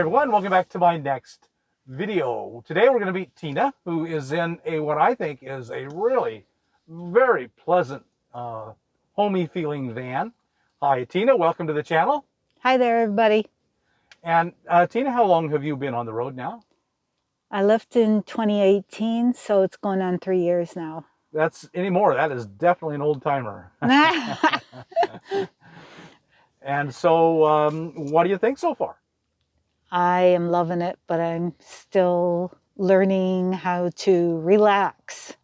Everyone, welcome back to my next video. Today we're going to meet Tina, who is in what I think is a really very pleasant, homey feeling van. Hi Tina, welcome to the channel. Hi there, everybody. And Tina, how long have you been on the road now? I left in 2018, so it's going on 3 years now. That is definitely an old timer. And so what do you think so far? I am loving it, but I'm still learning how to relax.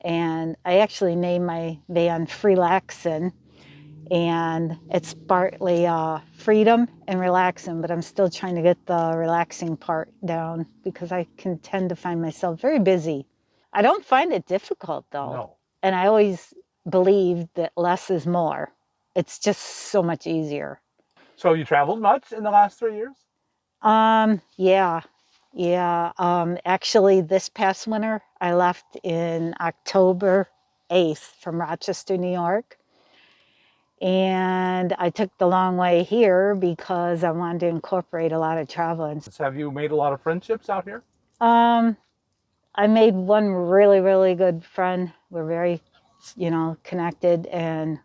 And I actually named my van FreeLaxN, and it's partly freedom and relaxing, but I'm still trying to get the relaxing part down because I can tend to find myself very busy. I don't find it difficult though. No. And I always believed that less is more. It's just so much easier. So you traveled much in the last 3 years? Yeah. Actually, this past winter, I left in October 8th from Rochester, New York. And I took the long way here because I wanted to incorporate a lot of traveling. Have you made a lot of friendships out here? I made one really, really good friend. We're very, connected, and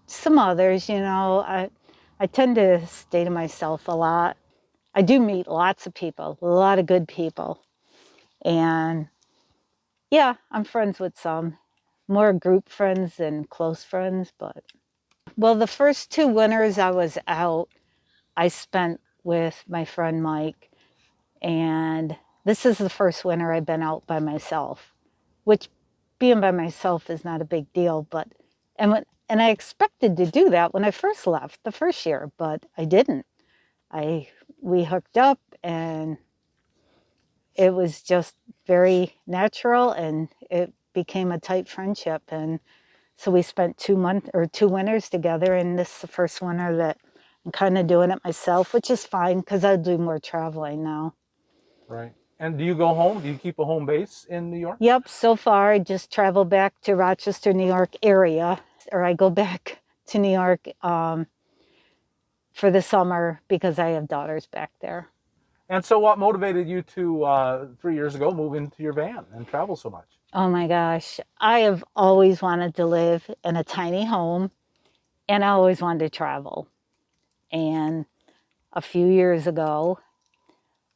some others, I tend to stay to myself a lot. I do meet lots of people, a lot of good people. And yeah, I'm friends with some, more group friends than close friends. But, well, the first 2 winters I was out, I spent with my friend Mike. And this is the first winter I've been out by myself, which being by myself is not a big deal. And I expected to do that when I first left the first year, but I didn't. We hooked up, and it was just very natural, and it became a tight friendship. And so we spent 2 winters together, and this is the first winter that I'm kind of doing it myself, which is fine because I do more traveling now. Right. And do you go home? Do you keep a home base in New York? Yep, so far I just travel back to Rochester, New York area, or I go back to New York for the summer because I have daughters back there. And so what motivated you to, 3 years ago, move into your van and travel so much? Oh my gosh, I have always wanted to live in a tiny home, and I always wanted to travel. And a few years ago,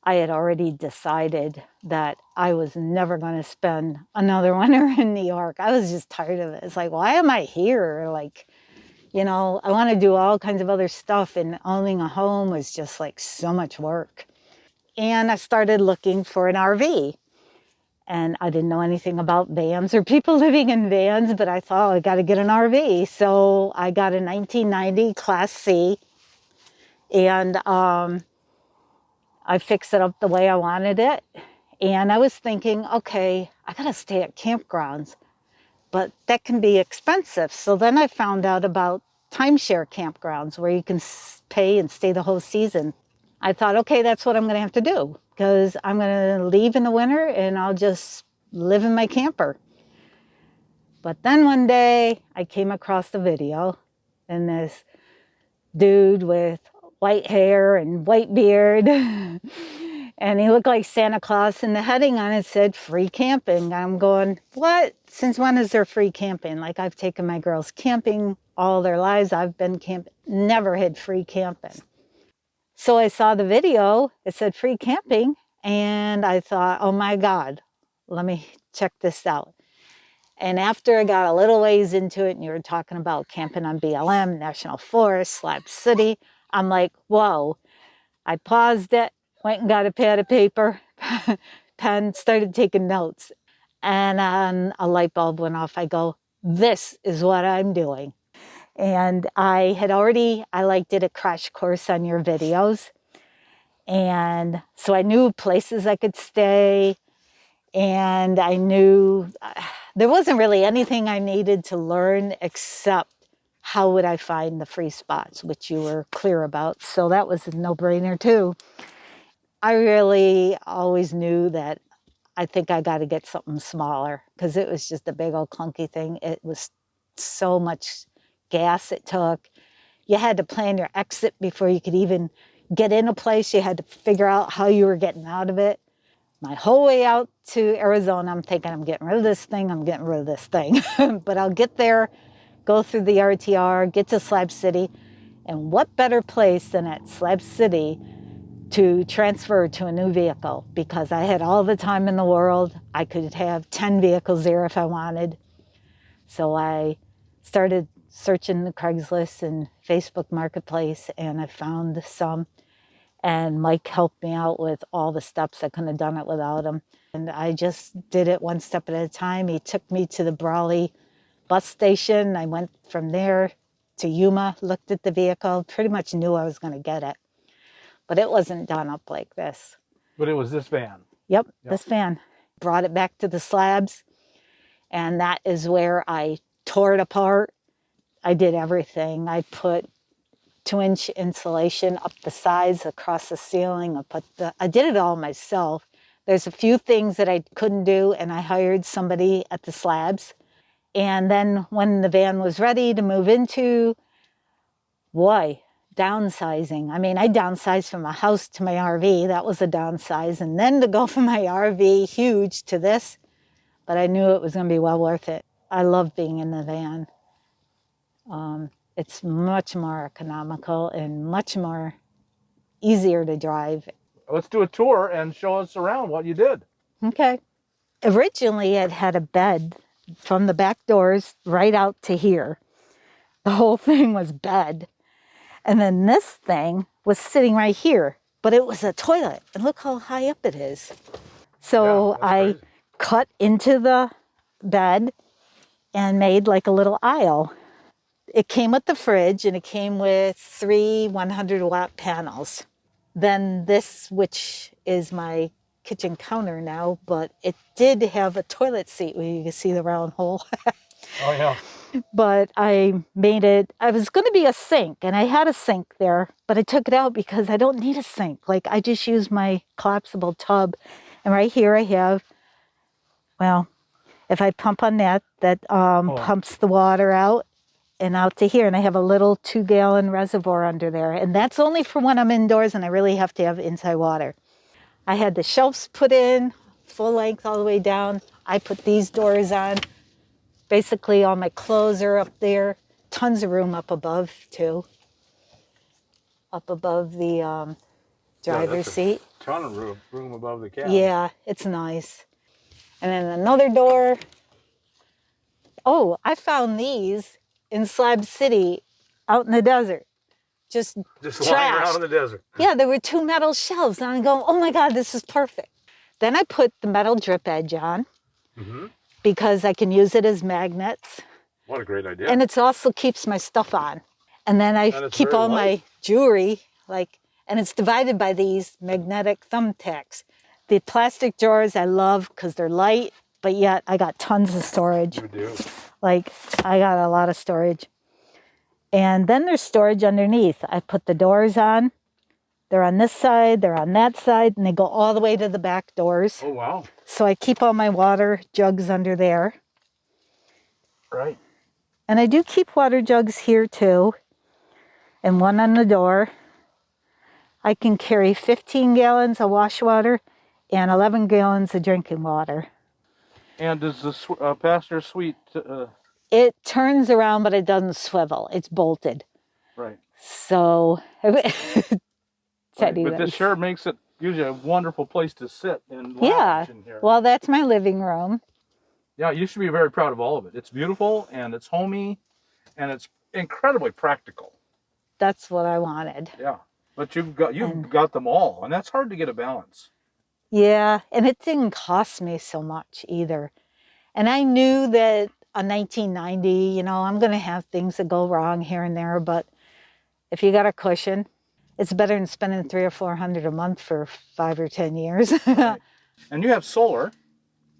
I had already decided that I was never going to spend another winter in New York. I was just tired of it. It's like, why am I here? Like, I want to do all kinds of other stuff, and owning a home was just like so much work. And I started looking for an RV. And I didn't know anything about vans or people living in vans, but I thought, I got to get an RV. So I got a 1990 Class C, and I fixed it up the way I wanted it. And I was thinking, okay, I got to stay at campgrounds, but that can be expensive. So then I found out about timeshare campgrounds where you can pay and stay the whole season. I thought, okay, that's what I'm going to have to do, because I'm going to leave in the winter and I'll just live in my camper. But then one day I came across a video, and this dude with white hair and white beard, and he looked like Santa Claus, and the heading on it said free camping. I'm going, what? Since when is there free camping? Like, I've taken my girls camping all their lives. I've been camping, never had free camping. So I saw the video, it said free camping, and I thought, oh my God, let me check this out. And after I got a little ways into it, and you were talking about camping on BLM, National Forest, Slab City, I'm like, whoa. I paused it, went and got a pad of paper, pen, started taking notes. And a light bulb went off. I go, this is what I'm doing. And I did a crash course on your videos. And so I knew places I could stay. And I knew there wasn't really anything I needed to learn except how would I find the free spots, which you were clear about. So that was a no-brainer too. I really always knew that I think I got to get something smaller, because it was just a big old clunky thing. It was so much gas it took. You had to plan your exit before you could even get in a place. You had to figure out how you were getting out of it. My whole way out to Arizona, I'm thinking, I'm getting rid of this thing, I'm getting rid of this thing. But I'll get there, go through the RTR, get to Slab City, and what better place than at Slab City to transfer to a new vehicle, because I had all the time in the world. I could have 10 vehicles there if I wanted. So I started searching the Craigslist and Facebook Marketplace, and I found some. And Mike helped me out with all the steps. I couldn't have done it without him. And I just did it one step at a time. He took me to the Brawley bus station. I went from there to Yuma, looked at the vehicle, pretty much knew I was going to get it. But it wasn't done up like this. But it was this van. Yep, this van. Brought it back to the slabs, and that is where I tore it apart. I did everything. I put 2-inch insulation up the sides, across the ceiling. I did it all myself. There's a few things that I couldn't do, and I hired somebody at the slabs. And then when the van was ready to move into, boy, downsizing. I mean, I downsized from a house to my RV. That was a downsize. And then to go from my RV huge to this, but I knew it was going to be well worth it. I love being in the van. It's much more economical and much more easier to drive. Let's do a tour and show us around what you did. Okay. Originally, it had a bed from the back doors right out to here. The whole thing was bed. And then this thing was sitting right here, but it was a toilet. And look how high up it is. So Yeah, I crazy. cut into the bed and made like a little aisle. It came with the fridge, and it came with 3 100-watt panels. Then this, which is my kitchen counter now, but it did have a toilet seat where you can see the round hole. Oh, yeah. But I made it, I was going to be a sink, and I had a sink there, but I took it out because I don't need a sink. Like, I just use my collapsible tub. And right here I have, well, if I pump on that pumps the water out and out to here. And I have a little 2-gallon reservoir under there. And that's only for when I'm indoors and I really have to have inside water. I had the shelves put in, full length all the way down. I put these doors on. Basically, all my clothes are up there. Tons of room up above, too. Up above the driver's seat. Ton of room above the cab. Yeah, it's nice. And then another door. Oh, I found these in Slab City out in the desert. Just lying around in the desert. Yeah, there were 2 metal shelves. And I'm going, oh my God, this is perfect. Then I put the metal drip edge on because I can use it as magnets. What a great idea. And it also keeps my stuff on. And then I keep all my jewelry, and it's divided by these magnetic thumbtacks. The plastic drawers I love because they're light, but yet I got tons of storage. You do. I got a lot of storage. And then there's storage underneath. I put the doors on. They're on this side, they're on that side, and they go all the way to the back doors. Oh, wow. So I keep all my water jugs under there. Right. And I do keep water jugs here too, and one on the door. I can carry 15 gallons of wash water and 11 gallons of drinking water. And does the passenger suite... It turns around, but it doesn't swivel. It's bolted. Right. So... Right. But this sure makes it usually a wonderful place to sit and lounge in here. Well, that's my living room. Yeah, you should be very proud of all of it. It's beautiful, and it's homey, and it's incredibly practical. That's what I wanted. Yeah, but you've got them all, and that's hard to get a balance. Yeah, and it didn't cost me so much either. And I knew that on 1990, I'm going to have things that go wrong here and there, but if you got a cushion, it's better than spending $300 or $400 a month for 5 or 10 years. Right. And you have solar.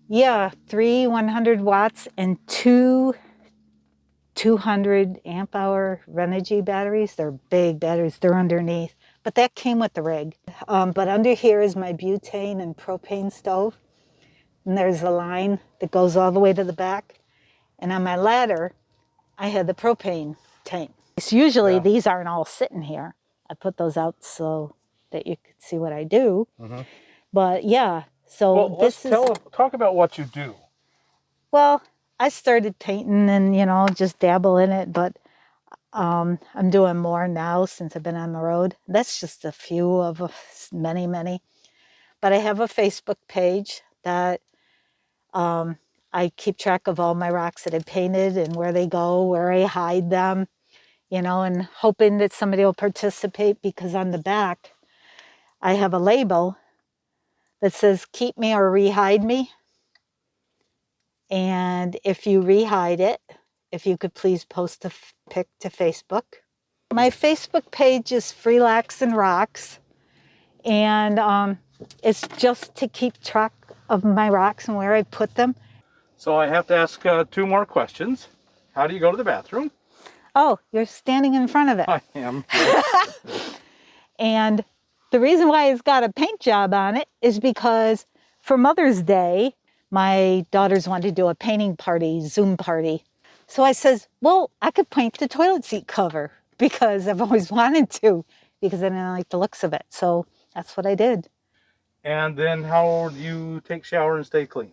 Yeah, 3 100 watts and 2 200 amp hour Renogy batteries. They're big batteries. They're underneath. But that came with the rig. But under here is my butane and propane stove. And there's a line that goes all the way to the back. And on my ladder, I had the propane tank. It's usually Yeah. these aren't all sitting here. I put those out so that you could see what I do. Mm-hmm. But yeah, so Well, this is, talk about what you do. well, I started painting and, you know, just dabble in it, but I'm doing more now since I've been on the road. That's just a few of many, many. But I have a Facebook page that I keep track of all my rocks that I painted and where they go, where I hide them, you know, and hoping that somebody will participate, because on the back I have a label that says keep me or rehide me. And if you rehide it, if you could please post a pic to Facebook. My Facebook page is FreeLaxN Rocks, and it's just to keep track of my rocks and where I put them. So I have to ask 2 more questions. How do you go to the bathroom? Oh, you're standing in front of it. I am. Yes. And the reason why it's got a paint job on it is because for Mother's Day, my daughters wanted to do a painting party, Zoom party. So I says, well, I could paint the toilet seat cover because I've always wanted to, because I didn't like the looks of it. So that's what I did. And then how do you take shower and stay clean?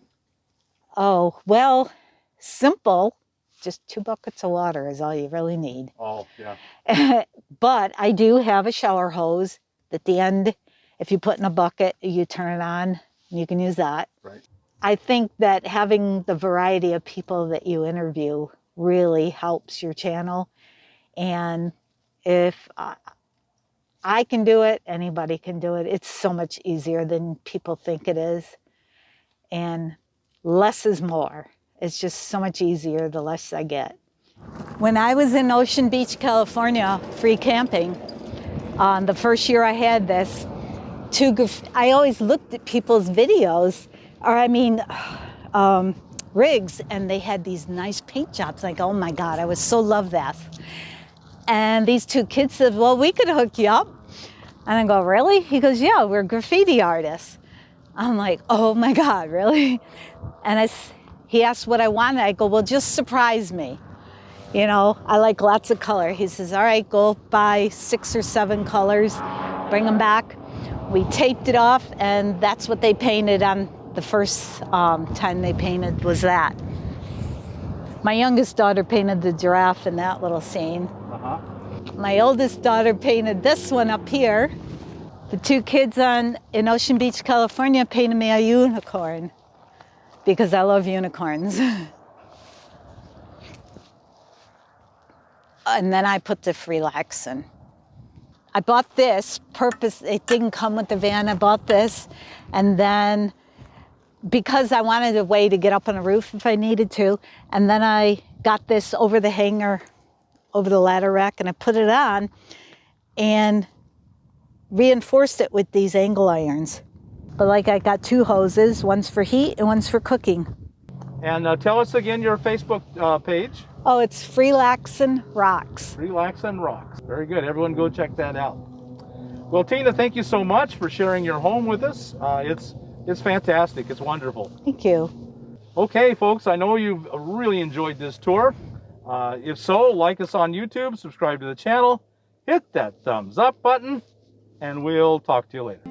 Oh, well, simple. Just 2 buckets of water is all you really need. Oh, yeah. But I do have a shower hose at the end. If you put in a bucket, you turn it on, and you can use that. Right. I think that having the variety of people that you interview really helps your channel. And if I can do it, anybody can do it. It's so much easier than people think it is. And less is more. It's just so much easier the less I get. When I was in Ocean Beach, California, free camping, the first year I had this, I always looked at people's videos, rigs, and they had these nice paint jobs. Like, oh my God, I would so love that. And these 2 kids said, well, we could hook you up. And I go, really? He goes, yeah, we're graffiti artists. I'm like, oh my God, really? And he asked what I wanted. I go, well, just surprise me. You know, I like lots of color. He says, all right, go buy 6 or 7 colors, bring them back. We taped it off, and that's what they painted on the first time they painted was that. My youngest daughter painted the giraffe in that little scene. Uh-huh. My oldest daughter painted this one up here. The 2 kids in Ocean Beach, California painted me a unicorn because I love unicorns. And then I put the FreeLaxN. I bought this it didn't come with the van, I bought this. And then because I wanted a way to get up on a roof if I needed to, and then I got this over the hanger, over the ladder rack, and I put it on and reinforced it with these angle irons. But like I got 2 hoses, one's for heat and one's for cooking. And tell us again your Facebook page. Oh, it's FreeLaxN Rocks. FreeLaxN Rocks. Very good. Everyone go check that out. Well, Tina, thank you so much for sharing your home with us. It's fantastic. It's wonderful. Thank you. Okay, folks, I know you've really enjoyed this tour. If so, like us on YouTube, subscribe to the channel, hit that thumbs up button, and we'll talk to you later.